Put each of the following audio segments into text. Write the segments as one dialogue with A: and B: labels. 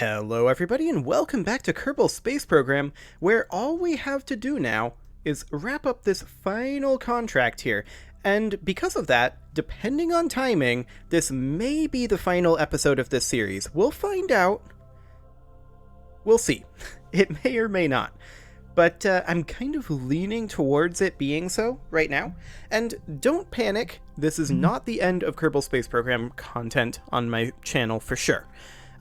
A: Hello everybody and welcome back to Kerbal Space Program, where all we have to do now is wrap up this final contract here. And because of that, depending on timing, this may be the final episode of this series. We'll find out. We'll see. It may or may not. But I'm kind of leaning towards it being so right now. And don't panic, this is not the end of Kerbal Space Program content on my channel for sure.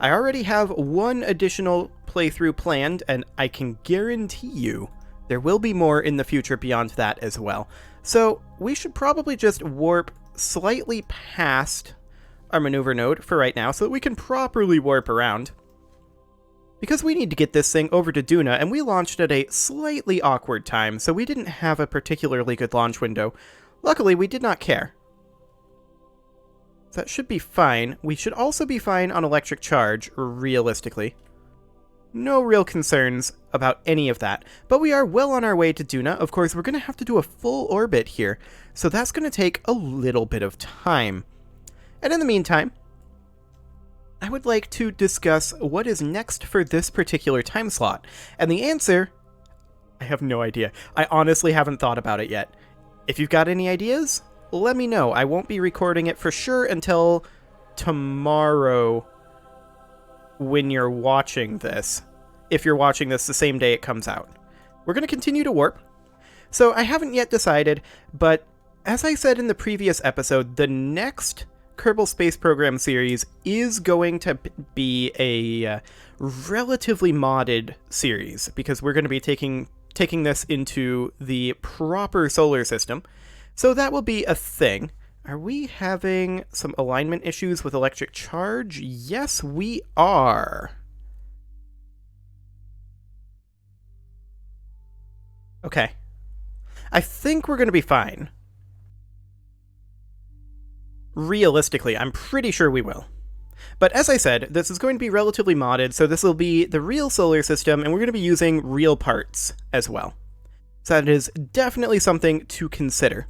A: I already have one additional playthrough planned, and I can guarantee you there will be more in the future beyond that as well. So we should probably just warp slightly past our maneuver node for right now so that we can properly warp around. Because we need to get this thing over to Duna, and we launched at a slightly awkward time, so we didn't have a particularly good launch window. Luckily, we did not care. So that should be fine. We should also be fine on electric charge, realistically. No real concerns about any of that. But we are well on our way to Duna. Of course, we're going to have to do a full orbit here, so that's going to take a little bit of time. And in the meantime, I would like to discuss what is next for this particular time slot. And the answer, I have no idea. I honestly haven't thought about it yet. If you've got any ideas, let me know. I won't be recording it for sure until tomorrow when you're watching this. If you're watching this the same day it comes out. We're going to continue to warp. So I haven't yet decided, but as I said in the previous episode, the next Kerbal Space Program series is going to be a relatively modded series, because we're going to be taking this into the proper solar system. So that will be a thing. Are we having some alignment issues with electric charge? Yes, we are. Okay. I think we're going to be fine. Realistically, I'm pretty sure we will. But as I said, this is going to be relatively modded, so this will be the real solar system, and we're going to be using real parts as well. So that is definitely something to consider.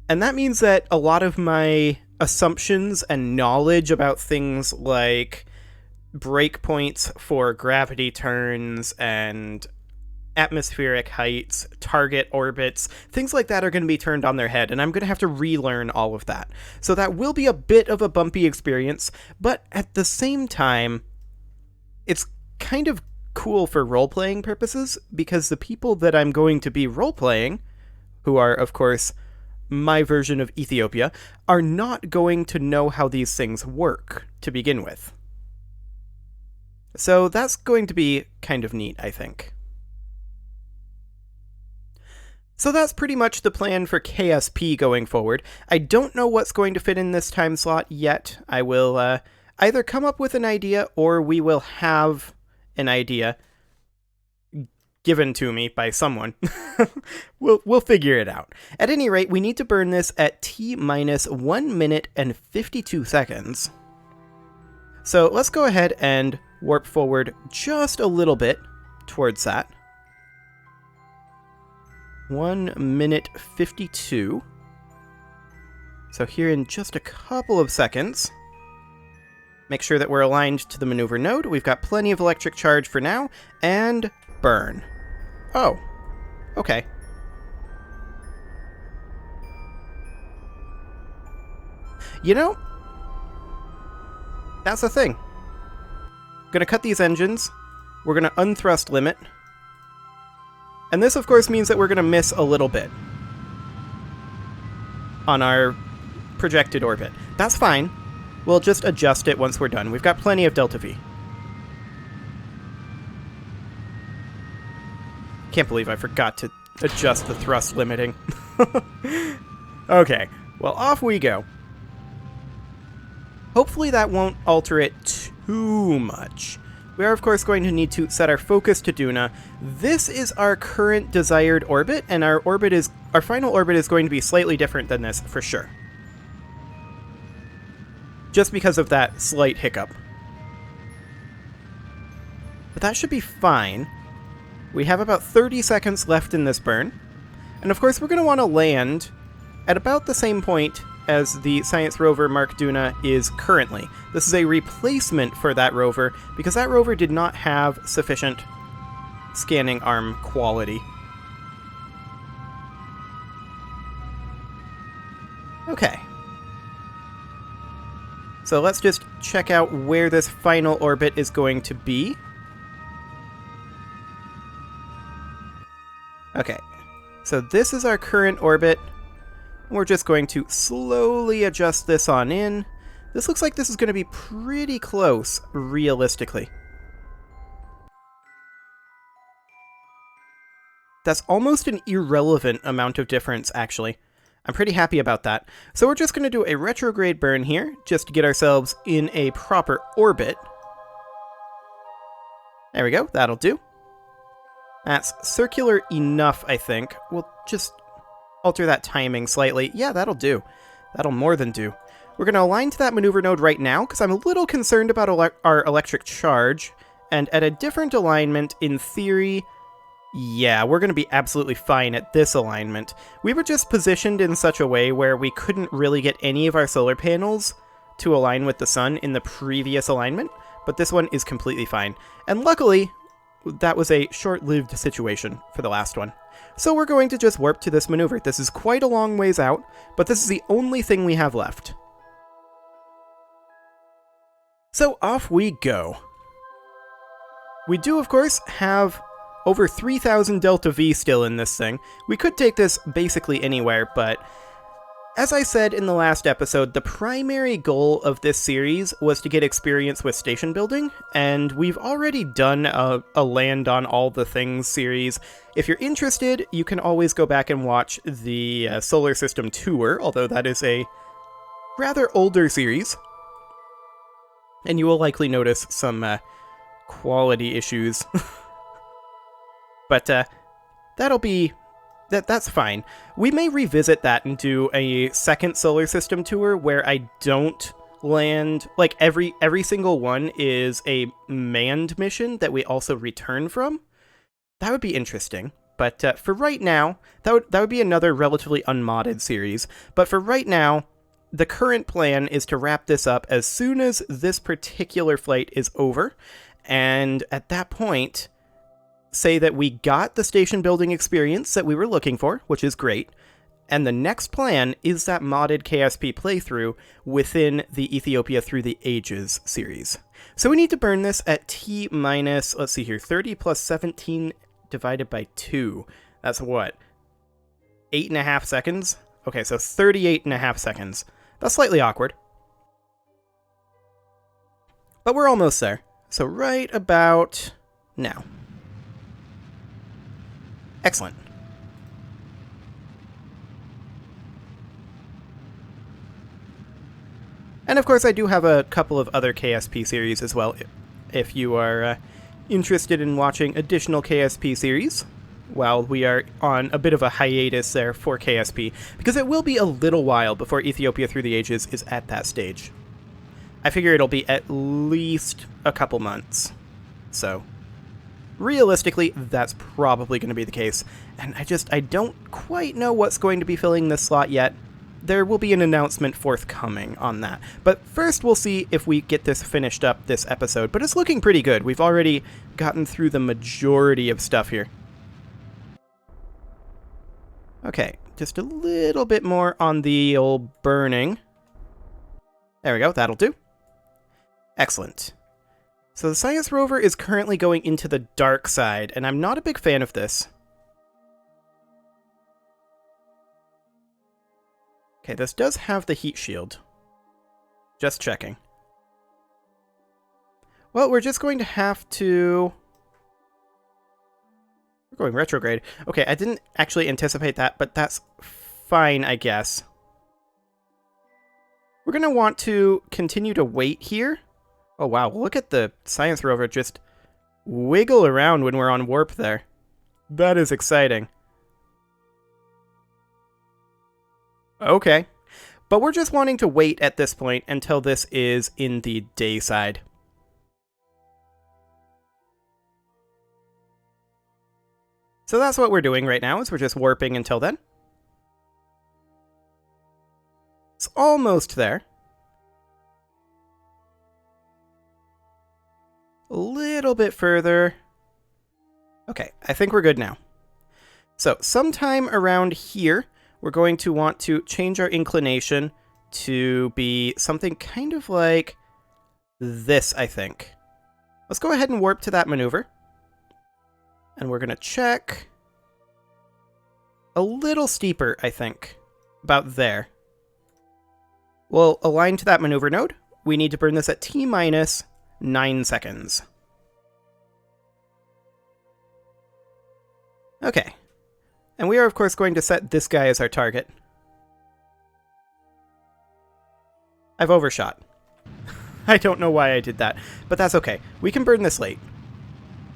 A: And that means that a lot of my assumptions and knowledge about things like breakpoints for gravity turns and atmospheric heights, target orbits, things like that are going to be turned on their head, and I'm going to have to relearn all of that. So that will be a bit of a bumpy experience, but at the same time, it's kind of cool for role-playing purposes, because the people that I'm going to be role-playing, who are, of course, my version of Ethiopia, are not going to know how these things work to begin with. So that's going to be kind of neat, I think. So that's pretty much the plan for KSP going forward. I don't know what's going to fit in this time slot yet. I will either come up with an idea, or we will have an idea given to me by someone. We'll figure it out. At any rate, we need to burn this at T-minus 1 minute and 52 seconds. So let's go ahead and warp forward just a little bit towards that. 1 minute 52. So here in just a couple of seconds. Make sure that we're aligned to the maneuver node. We've got plenty of electric charge for now. And burn. Oh. Okay. You know, that's the thing. Gonna cut these engines. We're gonna unthrust limit. And this, of course, means that we're going to miss a little bit on our projected orbit. That's fine. We'll just adjust it once we're done. We've got plenty of delta V. Can't believe I forgot to adjust the thrust limiting. Okay, well, off we go. Hopefully that won't alter it too much. We are, of course, going to need to set our focus to Duna. This is our current desired orbit, and our final orbit is going to be slightly different than this, for sure. Just because of that slight hiccup. But that should be fine. We have about 30 seconds left in this burn. And of course, we're going to want to land at about the same point as the Science Rover Mark Duna is currently. This is a replacement for that rover, because that rover did not have sufficient scanning arm quality. Okay. So let's just check out where this final orbit is going to be. Okay. So this is our current orbit. We're just going to slowly adjust this on in. This looks like this is going to be pretty close, realistically. That's almost an irrelevant amount of difference, actually. I'm pretty happy about that. So we're just going to do a retrograde burn here, just to get ourselves in a proper orbit. There we go, that'll do. That's circular enough, I think. We'll just alter that timing slightly. Yeah, that'll do. That'll more than do. We're going to align to that maneuver node right now, because I'm a little concerned about our electric charge. And at a different alignment, in theory, yeah, we're going to be absolutely fine at this alignment. We were just positioned in such a way where we couldn't really get any of our solar panels to align with the sun in the previous alignment, but this one is completely fine. And luckily, that was a short-lived situation for the last one. So we're going to just warp to this maneuver. This is quite a long ways out, but this is the only thing we have left. So off we go. We do, of course, have over 3,000 Delta V still in this thing. We could take this basically anywhere, but as I said in the last episode, the primary goal of this series was to get experience with station building, and we've already done a Land on All the Things series. If you're interested, you can always go back and watch the Solar System Tour, although that is a rather older series, and you will likely notice some quality issues. But that's fine. We may revisit that and do a second solar system tour where I don't land, like every single one is a manned mission that we also return from. That would be interesting. But for right now, that would be another relatively unmodded series. But for right now, the current plan is to wrap this up as soon as this particular flight is over. And at that point, say that we got the station building experience that we were looking for, which is great, and the next plan is that modded KSP playthrough within the Ethiopia Through the Ages series. So we need to burn this at T minus, let's see here, 30 plus 17 divided by 2. That's what? 8.5 seconds? Okay, so 38.5 seconds. That's slightly awkward. But we're almost there. So right about now. Excellent. And of course I do have a couple of other KSP series as well, if you are interested in watching additional KSP series, while we are on a bit of a hiatus there for KSP, because it will be a little while before Ethiopia Through the Ages is at that stage. I figure it'll be at least a couple months, so realistically, that's probably going to be the case, and I don't quite know what's going to be filling this slot yet. There will be an announcement forthcoming on that, but first we'll see if we get this finished up this episode, but it's looking pretty good. We've already gotten through the majority of stuff here. Okay, just a little bit more on the old burning. There we go, that'll do. Excellent. So the Science Rover is currently going into the dark side, and I'm not a big fan of this. Okay, this does have the heat shield. Just checking. Well, we're just going to have to... We're going retrograde. Okay, I didn't actually anticipate that, but that's fine, I guess. We're going to want to continue to wait here. Oh wow, look at the Science Rover just wiggle around when we're on warp there. That is exciting. Okay. But we're just wanting to wait at this point until this is in the day side. So that's what we're doing right now, is we're just warping until then. It's almost there. A little bit further. Okay, I think we're good now. So sometime around here, we're going to want to change our inclination to be something kind of like this, I think. Let's go ahead and warp to that maneuver. And we're going to check a little steeper, I think. About there. We'll align to that maneuver node. We need to burn this at T-minus 9 seconds. Okay. And we are, of course, going to set this guy as our target. I've overshot. I don't know why I did that, but that's okay. We can burn this late.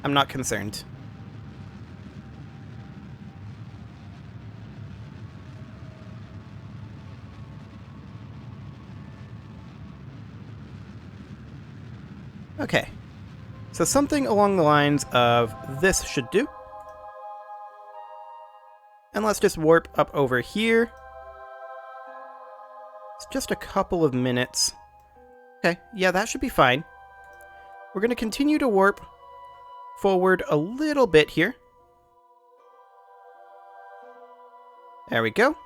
A: I'm not concerned. Okay. So something along the lines of this should do. And let's just warp up over here. It's just a couple of minutes. Okay, yeah, that should be fine. We're going to continue to warp forward a little bit here. There we go.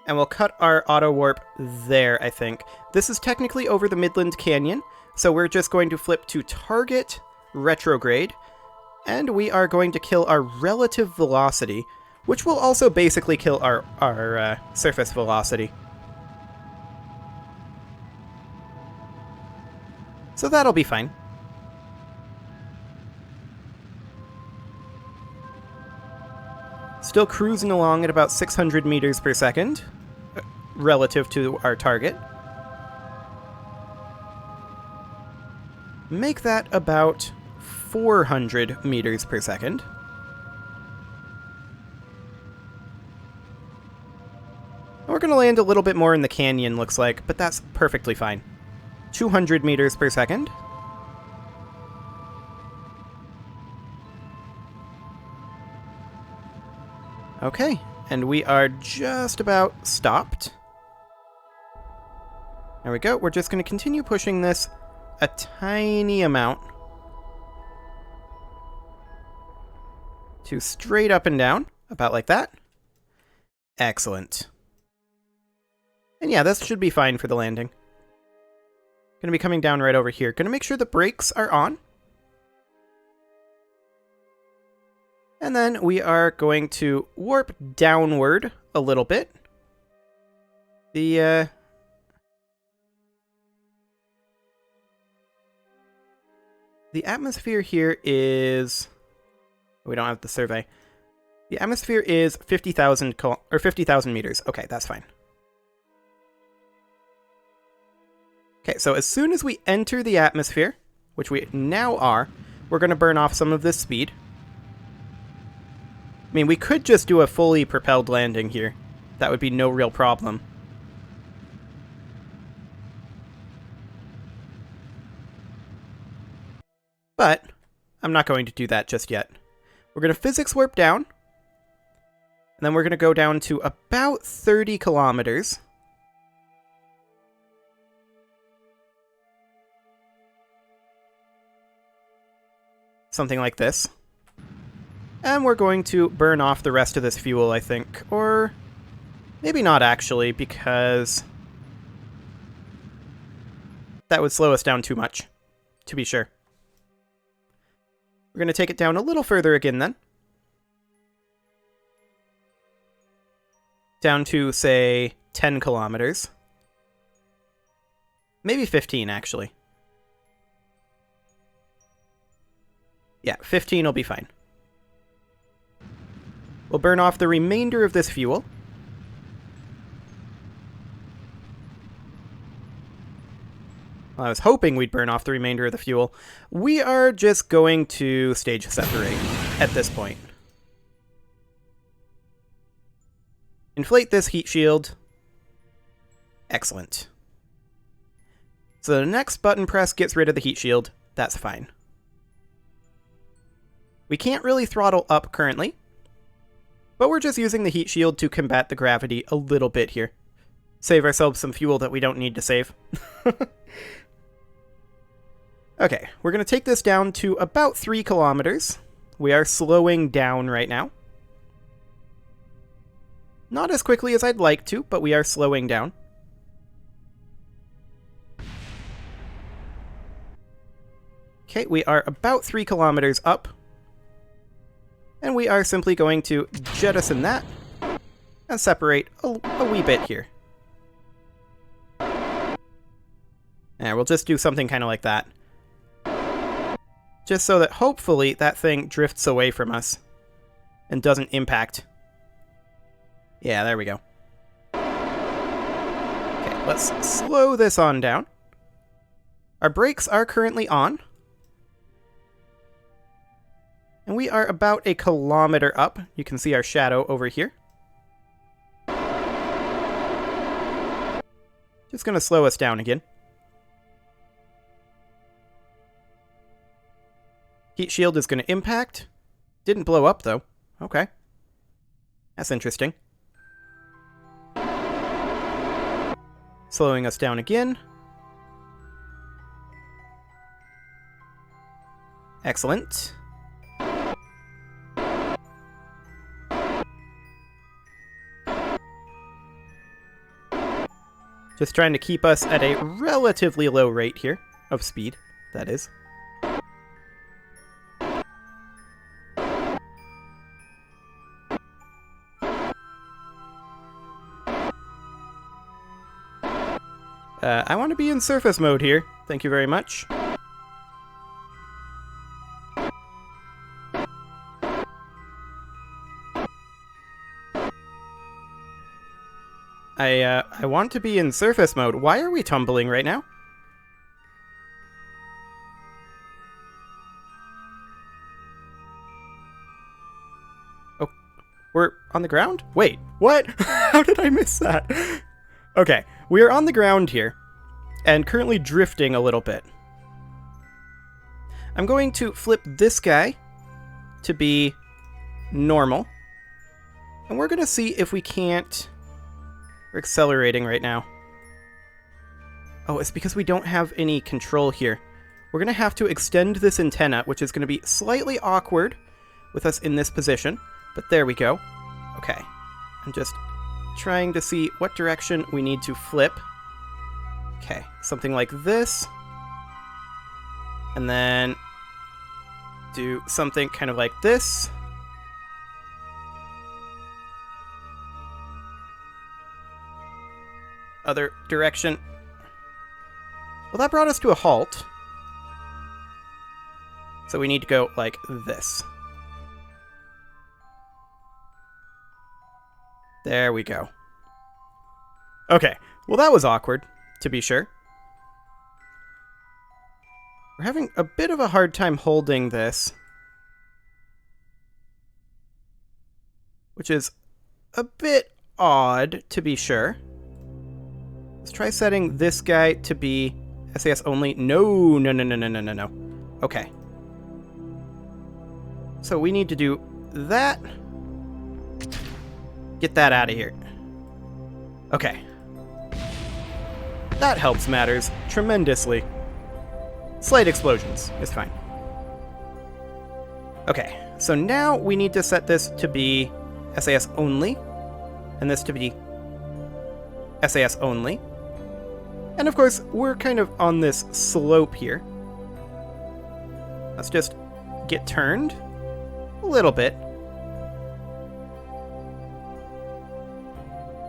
A: And we'll cut our auto warp there, I think. This is technically over the Midland Canyon, so we're just going to flip to target retrograde, and we are going to kill our relative velocity, which will also basically kill our surface velocity. So that'll be fine. Still cruising along at about 600 meters per second, relative to our target. Make that about 400 meters per second. We're going to land a little bit more in the canyon, looks like, but that's perfectly fine. 200 meters per second. Okay, and we are just about stopped. There we go. We're just going to continue pushing this a tiny amount to straight up and down, about like that. Excellent. And yeah, this should be fine for the landing. Going to be coming down right over here. Going to make sure the brakes are on. And then we are going to warp downward a little bit. The atmosphere here is... We don't have the survey. The atmosphere is 50,000 meters. Okay, that's fine. Okay, so as soon as we enter the atmosphere, which we now are, we're going to burn off some of this speed. I mean, we could just do a fully propelled landing here. That would be no real problem. But I'm not going to do that just yet. We're going to physics warp down. And then we're going to go down to about 30 kilometers. Something like this. And we're going to burn off the rest of this fuel, I think. Or maybe not actually, because that would slow us down too much, to be sure. We're going to take it down a little further again then. Down to, say, 10 kilometers. Maybe 15, actually. Yeah, 15 will be fine. We'll burn off the remainder of this fuel. Well, I was hoping we'd burn off the remainder of the fuel. We are just going to stage separate at this point. Inflate this heat shield. Excellent. So the next button press gets rid of the heat shield. That's fine. We can't really throttle up currently, but we're just using the heat shield to combat the gravity a little bit here. Save ourselves some fuel that we don't need to save. Okay, we're going to take this down to about 3 kilometers. We are slowing down right now. Not as quickly as I'd like to, but we are slowing down. Okay, we are about 3 kilometers up. And we are simply going to jettison that and separate a wee bit here. And we'll just do something kind of like that. Just so that hopefully that thing drifts away from us and doesn't impact. Yeah, there we go. Okay, let's slow this on down. Our brakes are currently on. And we are about 1 kilometer up. You can see our shadow over here. Just going to slow us down again. Heat shield is going to impact. Didn't blow up, though. Okay. That's interesting. Slowing us down again. Excellent. Just trying to keep us at a relatively low rate here of speed, that is. I want to be in surface mode here. Thank you very much. I want to be in surface mode. Why are we tumbling right now? Oh, we're on the ground? Wait, what? How did I miss that? Okay, we are on the ground here, and currently drifting a little bit. I'm going to flip this guy to be normal, and we're going to see if we can't... We're accelerating right now. Oh, it's because we don't have any control here. We're going to have to extend this antenna, which is going to be slightly awkward with us in this position, but there we go. Okay, I'm just trying to see what direction we need to flip. Okay, something like this. And then do something kind of like this. Other direction. Well, that brought us to a halt. So we need to go like this. There we go. Okay, well that was awkward, to be sure. We're having a bit of a hard time holding this. Which is a bit odd, to be sure. Let's try setting this guy to be SAS only. No. Okay. So we need to do that. Get that out of here. Okay. That helps matters tremendously. Slight explosions is fine. Okay, so now we need to set this to be SAS only, and this to be SAS only. And of course, we're kind of on this slope here. Let's just get turned a little bit.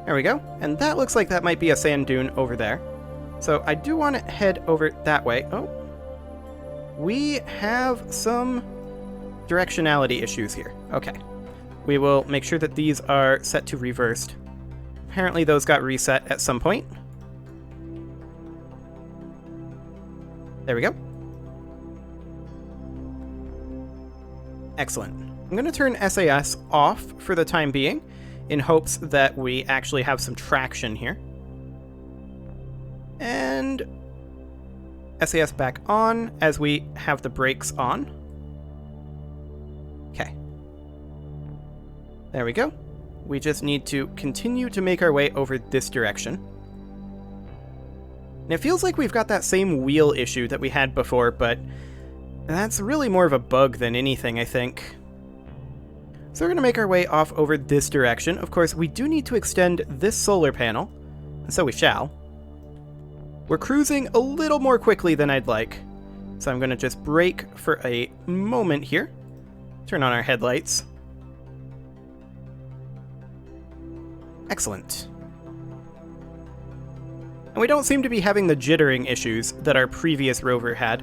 A: There we go. And that looks like that might be a sand dune over there. So I do want to head over that way. Oh. We have some directionality issues here. Okay. We will make sure that these are set to reversed. Apparently those got reset at some point. There we go. Excellent. I'm going to turn SAS off for the time being, in hopes that we actually have some traction here. And SAS back on as we have the brakes on. Okay. There we go. We just need to continue to make our way over this direction. And it feels like we've got that same wheel issue that we had before, but that's really more of a bug than anything, I think. So we're going to make our way off over this direction. Of course, we do need to extend this solar panel, and so we shall. We're cruising a little more quickly than I'd like, so I'm going to just brake for a moment here. Turn on our headlights. Excellent. And we don't seem to be having the jittering issues that our previous rover had,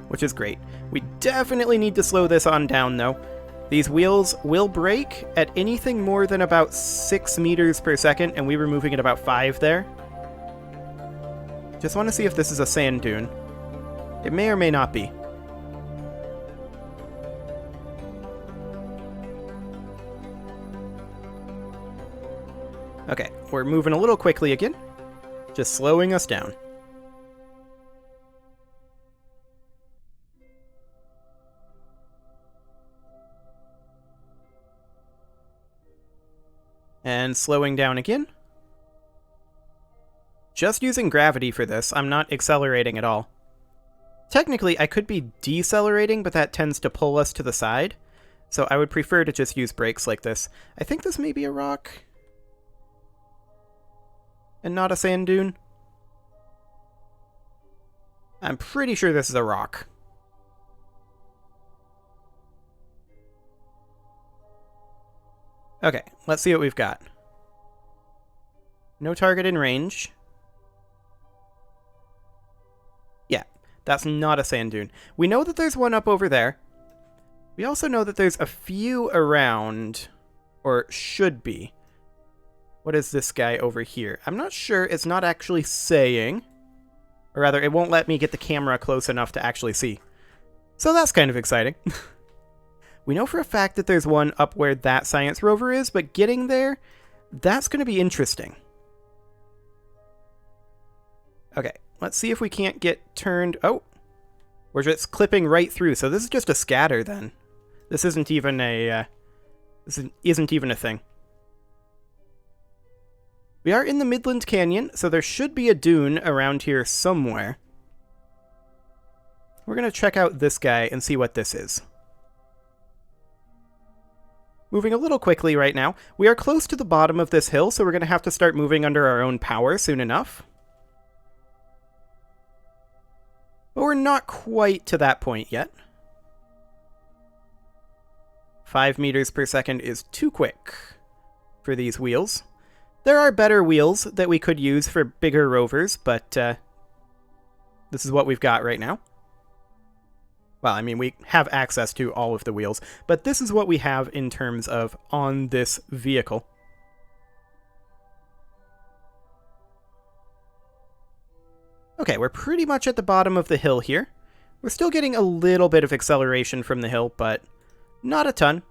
A: which is great. We definitely need to slow this on down, though. These wheels will brake at anything more than about 6 meters per second, and we were moving at about 5 there. Just want to see if this is a sand dune. It may or may not be. Okay, we're moving a little quickly again, just slowing us down. And slowing down again. Just using gravity for this, I'm not accelerating at all. Technically, I could be decelerating, but that tends to pull us to the side, so I would prefer to just use brakes like this. I think this may be a rock, and not a sand dune. I'm pretty sure this is a rock. Okay, let's see what we've got. No target in range. Yeah, that's not a sand dune. We know that there's one up over there. We also know that there's a few around, or should be. What is this guy over here? I'm not sure. It's not actually saying. Or rather, it won't let me get the camera close enough to actually see. So that's kind of exciting. We know for a fact that there's one up where that science rover is, but getting there, that's going to be interesting. Okay, let's see if we can't get turned... Oh, we're just clipping right through, so this is just a scatter then. This isn't even a... this isn't even a thing. We are in the Midland Canyon, so there should be a dune around here somewhere. We're going to check out this guy and see what this is. Moving a little quickly right now. We are close to the bottom of this hill, so we're going to have to start moving under our own power soon enough. But we're not quite to that point yet. 5 meters per second is too quick for these wheels. There are better wheels that we could use for bigger rovers, but this is what we've got right now. Well, I mean, we have access to all of the wheels, but this is what we have in terms of on this vehicle. Okay, we're pretty much at the bottom of the hill here. We're still getting a little bit of acceleration from the hill, but not a ton.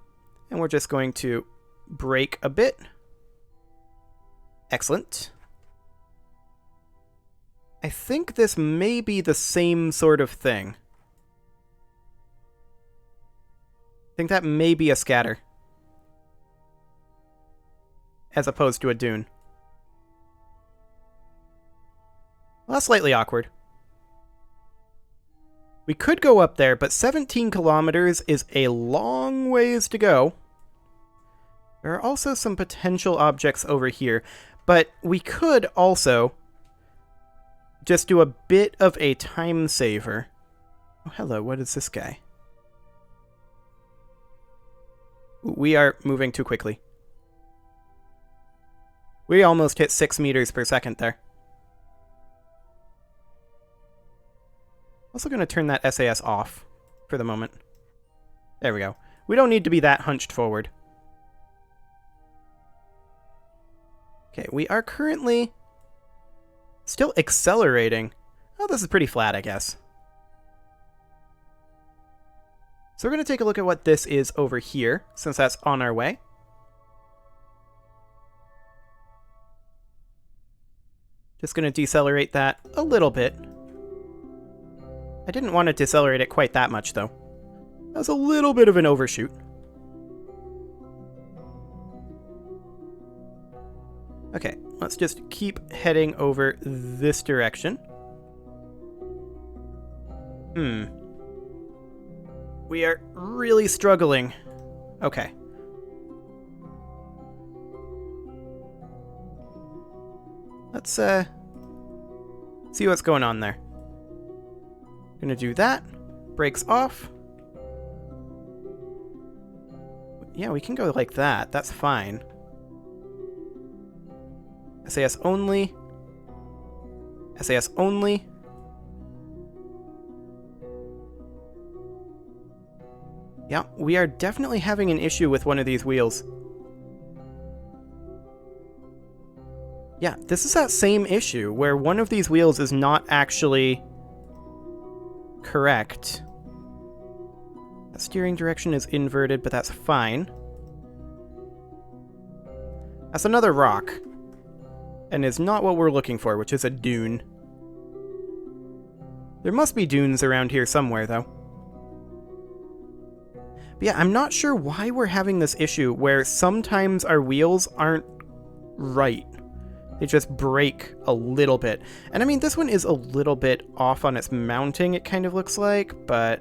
A: And we're just going to brake a bit. Excellent. I think this may be the same sort of thing. I think that may be a scatter, as opposed to a dune. Well, that's slightly awkward. We could go up there, but 17 kilometers is a long ways to go. There are also some potential objects over here, but we could also just do a bit of a time saver. Oh, hello, what is this guy? We are moving too quickly. We almost hit 6 meters per second there. Also going to turn that SAS off for the moment. There we go. We don't need to be that hunched forward. Okay, we are currently still accelerating. Oh, this is pretty flat, I guess. So we're going to take a look at what this is over here, since that's on our way. Just going to decelerate that a little bit. I didn't want to decelerate it quite that much, though. That was a little bit of an overshoot. Okay, let's just keep heading over this direction. We are really struggling. Okay. Let's, see what's going on there. Gonna do that. Brakes off. Yeah, we can go like that. That's fine. SAS only. SAS only. Yeah, we are definitely having an issue with one of these wheels. Yeah, this is that same issue where one of these wheels is not actually correct. The steering direction is inverted, but that's fine. That's another rock. And is not what we're looking for, which is a dune. There must be dunes around here somewhere, though. But yeah, I'm not sure why we're having this issue where sometimes our wheels aren't right. They just break a little bit. And I mean, this one is a little bit off on its mounting, it kind of looks like, but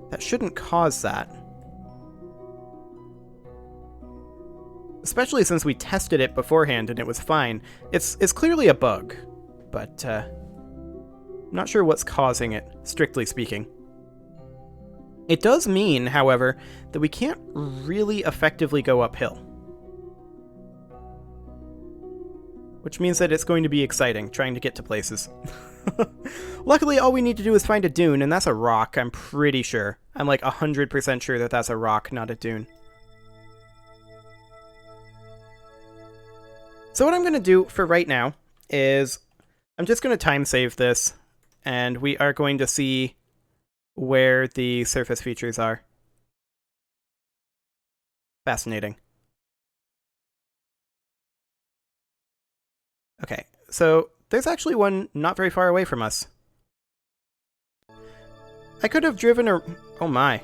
A: that shouldn't cause that. Especially since we tested it beforehand and it was fine. It's clearly a bug, but I'm not sure what's causing it, strictly speaking. It does mean, however, that we can't really effectively go uphill. Which means that it's going to be exciting, trying to get to places. Luckily, all we need to do is find a dune, and that's a rock, I'm pretty sure. I'm like 100% sure that that's a rock, not a dune. So what I'm going to do for right now is I'm just going to time save this, and we are going to see where the surface features are. Fascinating. Okay, so there's actually one not very far away from us. I could have driven oh my,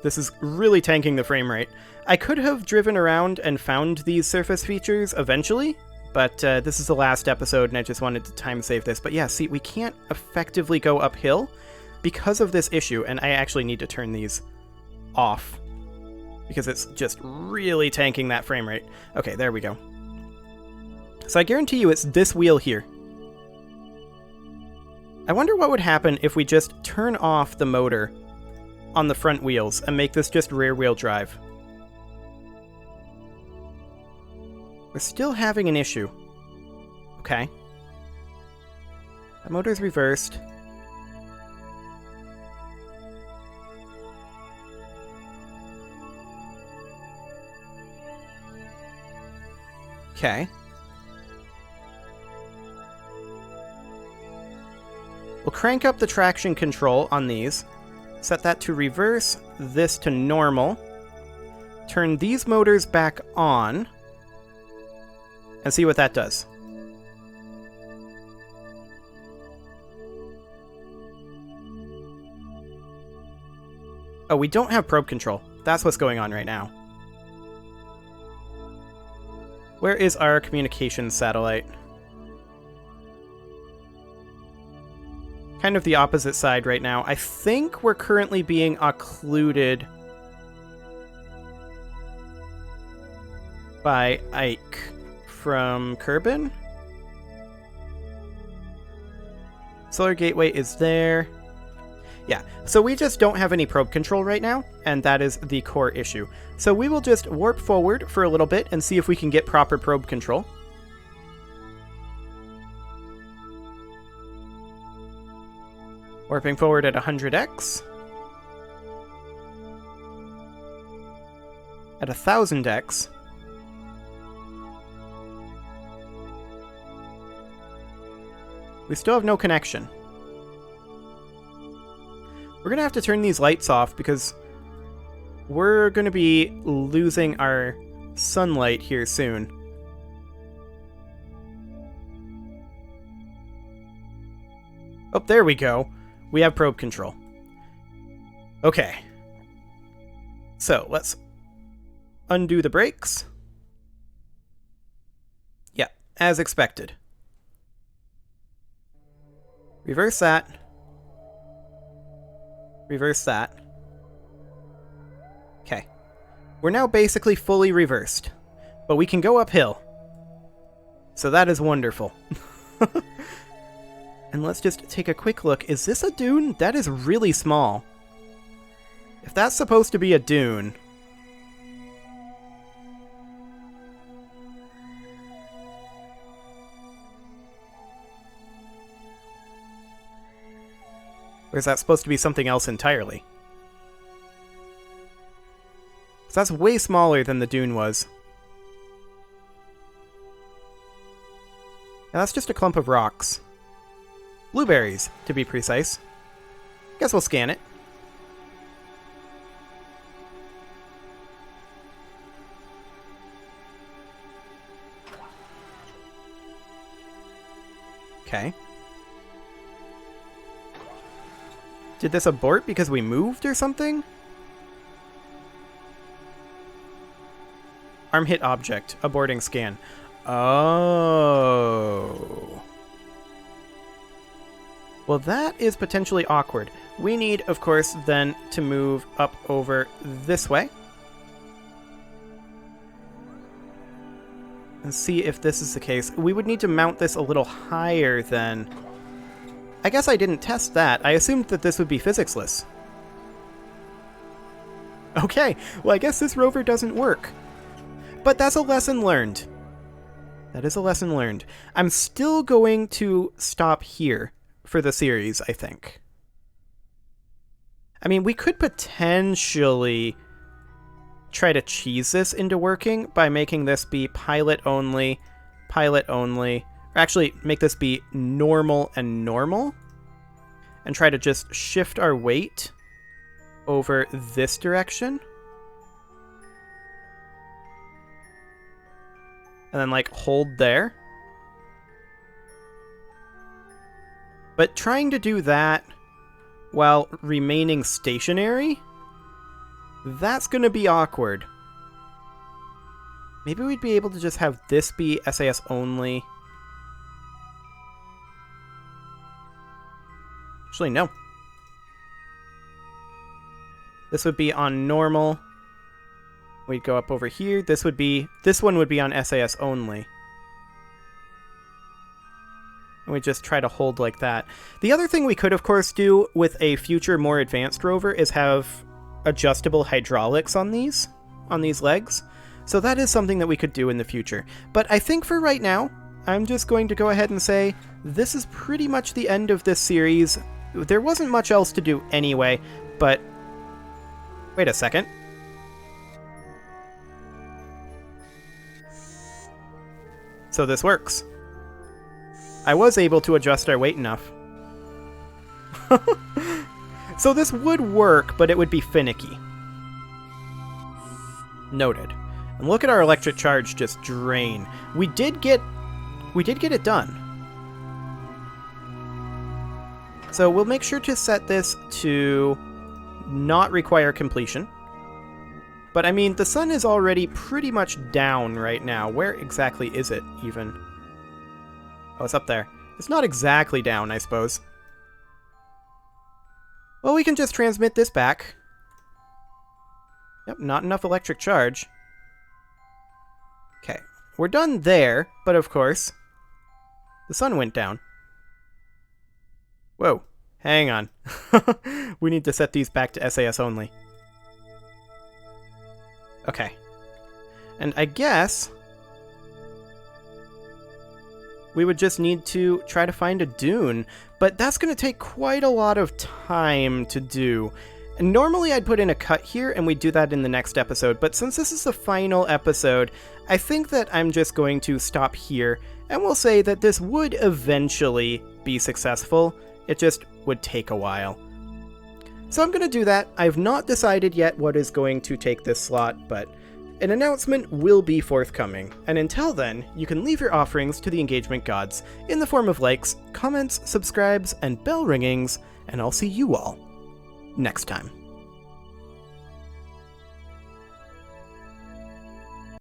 A: this is really tanking the frame rate. I could have driven around and found these surface features eventually, but this is the last episode and I just wanted to time save this. But yeah, see, we can't effectively go uphill because of this issue, and I actually need to turn these off because it's just really tanking that frame rate. Okay, there we go. So I guarantee you it's this wheel here. I wonder what would happen if we just turn off the motor on the front wheels and make this just rear-wheel drive. We're still having an issue. Okay. The motor's reversed. Okay. We'll crank up the traction control on these, set that to reverse, this to normal, turn these motors back on, and see what that does. Oh, we don't have probe control. That's what's going on right now. Where is our communications satellite? Kind of the opposite side right now. I think we're currently being occluded by Ike from Kerbal. Solar gateway is there. Yeah, so we just don't have any probe control right now, and that is the core issue. So we will just warp forward for a little bit and see if we can get proper probe control. Warping forward at 100x. At 1000x. We still have no connection. We're gonna have to turn these lights off because we're gonna be losing our sunlight here soon. Oh, there we go. We have probe control. Okay. So, let's undo the brakes. Yeah, as expected. Reverse that. Reverse that. Okay. We're now basically fully reversed. But we can go uphill. So that is wonderful. And let's just take a quick look. Is this a dune? That is really small. If that's supposed to be a dune... Or is that supposed to be something else entirely? So that's way smaller than the dune was. Now that's just a clump of rocks. Blueberries, to be precise. Guess we'll scan it. Okay. Did this abort because we moved or something? Arm hit object. Aborting scan. Oh. Well, that is potentially awkward. We need, of course, then to move up over this way. And see if this is the case. We would need to mount this a little higher than... I guess I didn't test that. I assumed that this would be physics-less. Okay, well I guess this rover doesn't work. But that's a lesson learned. That is a lesson learned. I'm still going to stop here for the series, I think. I mean, we could potentially try to cheese this into working by making this be pilot only, or actually make this be normal and normal, and try to just shift our weight over this direction. And then, like, hold there. But trying to do that while remaining stationary, that's going to be awkward. Maybe we'd be able to just have this be SAS only. Actually, no. This would be on normal. We'd go up over here. This one would be on SAS only. And we just try to hold like that. The other thing we could, of course, do with a future, more advanced rover is have adjustable hydraulics on these legs. So that is something that we could do in the future. But I think for right now, I'm just going to go ahead and say this is pretty much the end of this series. There wasn't much else to do anyway, but... Wait a second. So this works. I was able to adjust our weight enough. So this would work, but it would be finicky. Noted. And look at our electric charge just drain. We did get it done. So we'll make sure to set this to not require completion. But I mean, the sun is already pretty much down right now. Where exactly is it, even? Oh, it's up there. It's not exactly down, I suppose. Well, we can just transmit this back. Yep, not enough electric charge. Okay, we're done there, but of course, the sun went down. Whoa, hang on. We need to set these back to SAS only. Okay. And I guess we would just need to try to find a dune, but that's going to take quite a lot of time to do. And normally I'd put in a cut here and we'd do that in the next episode, but since this is the final episode, I think that I'm just going to stop here, and we'll say that this would eventually be successful. It just would take a while. So I'm going to do that. I've not decided yet what is going to take this slot, but an announcement will be forthcoming. And until then, you can leave your offerings to the engagement gods in the form of likes, comments, subscribes, and bell ringings, and I'll see you all next time.